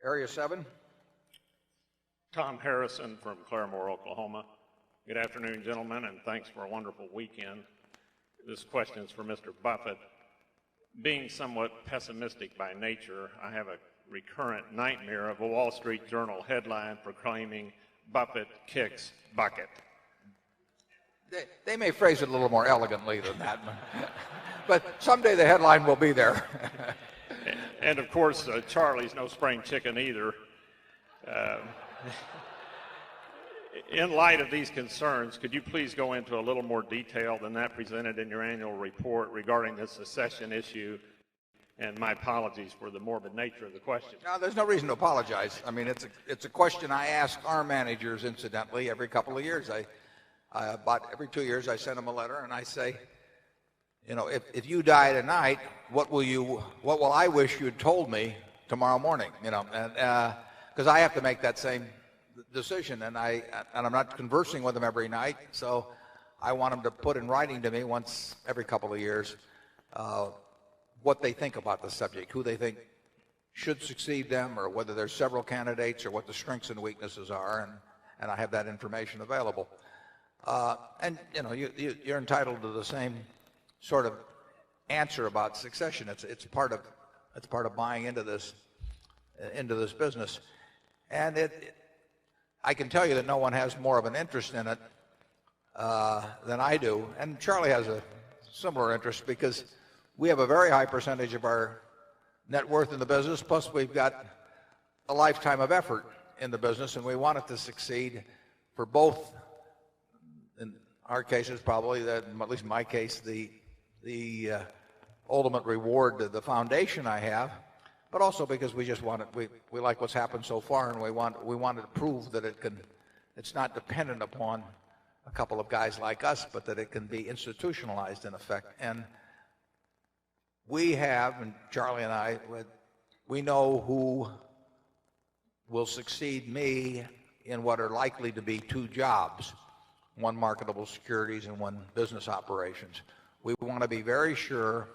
Area 7. Tom Harrison from Claremore, Oklahoma. Good afternoon, gentlemen, and thanks for a wonderful weekend. This question is for Mr. Buffett. Being somewhat pessimistic by nature, I have a recurrent nightmare of a Wall Street Journal headline proclaiming Buffett kicks bucket. They may phrase it a little more elegantly than that, but someday the headline will be there. And of course, Charlie's no spring chicken either. In light of these concerns, could you please go into a little more detail than that presented in your annual report regarding the secession issue? And my apologies for the morbid nature of the question. No, there's no reason to apologize. I mean, it's a question I ask our managers, incidentally, every couple of years. About every 2 years, I send them a letter and I say, you know, if you die tonight, what will I wish you'd told me tomorrow morning? You know, and because I have to make that same decision, and I'm not conversing with them every night, so I want them to put in writing to me once every couple of years what they think about the subject, who they think should succeed them, or whether there's several candidates, or what the strengths and weaknesses are, and I have that information available. And you know, you're entitled to the same sort of answer about succession. It's part of buying into this business, and I can tell you that no one has more of an interest in it than I do, and Charlie has a similar interest because we have a very high percentage of our net worth in the business, plus we've got a lifetime of effort in the business, and we want it to succeed for both. In our cases, probably, at least in my case, the ultimate reward to the foundation I have, but also because we just want it. We like what's happened so far, and we want to prove that it's not dependent upon a couple of guys like us, but that it can be institutionalized in effect. And we have, and Charlie and I, we know who will succeed me in what are likely to be two jobs, one marketable securities and one business operations. We want to be very sure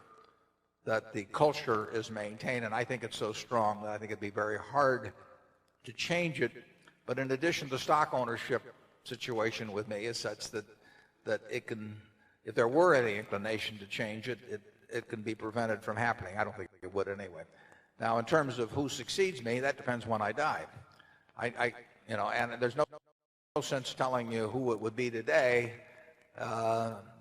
that the culture is maintained, and I think it's so strong that I think it'd be very hard to change it. But in addition, the stock ownership situation with me is such that it can, if there were any inclination to change it, it can be prevented from happening. I don't think it would anyway. Now, in terms of who succeeds me, that depends when I die. You know, and there's no sense telling you who it would be today.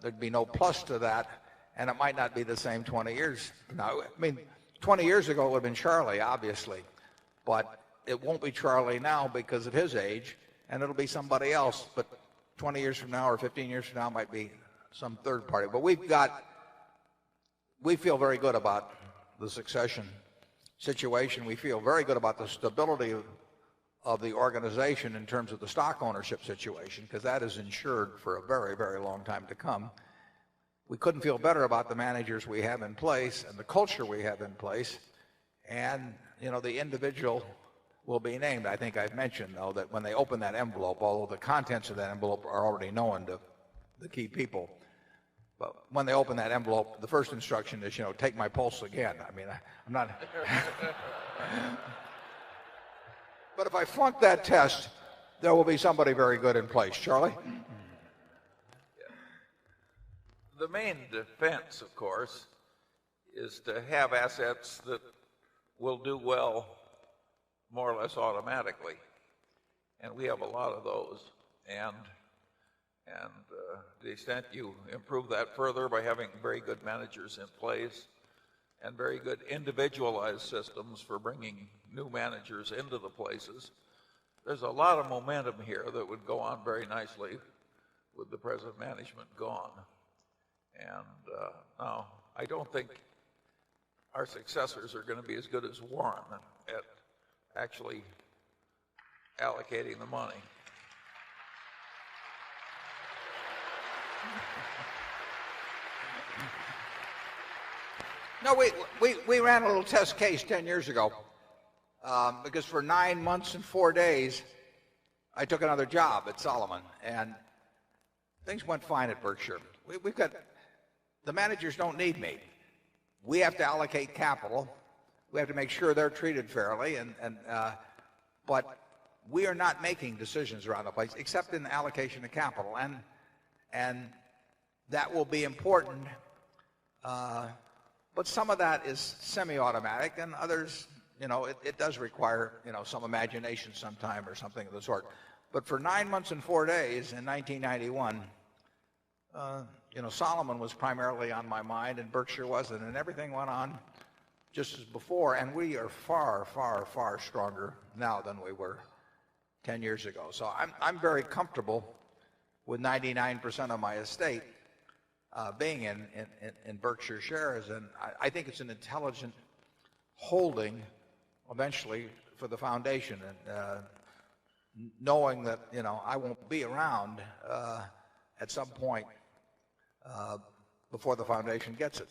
There'd be no plus to that, and it might not be the same 20 years. Now, I mean, 20 years ago it would have been Charlie, obviously, but it won't be Charlie now because of his age, and it'll be somebody else. But 20 years from now or 15 years from now it might be some third party. But we feel very good about the succession situation. We feel very good about the stability of the organization in terms of the stock ownership situation, because that is insured for a very, very long time to come. We couldn't feel better about the managers we have in place and the culture we have in place. And, you know, the individual will be named. I think I've mentioned, though, that when they open that envelope, although the contents of that envelope are already known to the key people, but when they open that envelope, the first instruction is, you know, take my pulse again. I mean, I'm not... But if I flunk that test, there will be somebody very good in place. Charlie? The main defense, of course, is to have assets that will do well more or less automatically. And we have a lot of those. And to the extent you improve that further by having very good managers in place and very good individualized systems for bringing new managers into the places, there's a lot of momentum here that would go on very nicely with the present management gone. And now, I don't think our successors are going to be as good as Warren at actually allocating the money. No, we ran a little test case 10 years ago because for 9 months and 4 days, I took another job at Solomon, and things went fine at Berkshire. The managers don't need me. We have to allocate capital. we have to make sure they're treated fairly. But we are not making decisions around the place except in allocation of capital, and that will be important. But some of that is semi-automatic, and others, it does require, some imagination sometime or something of the sort. But for 9 months and 4 days in 1991, Solomon was primarily on my mind, and Berkshire wasn't, and everything went on just as before. And we are far, far, far stronger now than we were 10 years ago. So I'm very comfortable with 99% of my estate being in Berkshire shares, and I think it's an intelligent holding eventually for the foundation, and knowing that I won't be around at some point before the foundation gets it.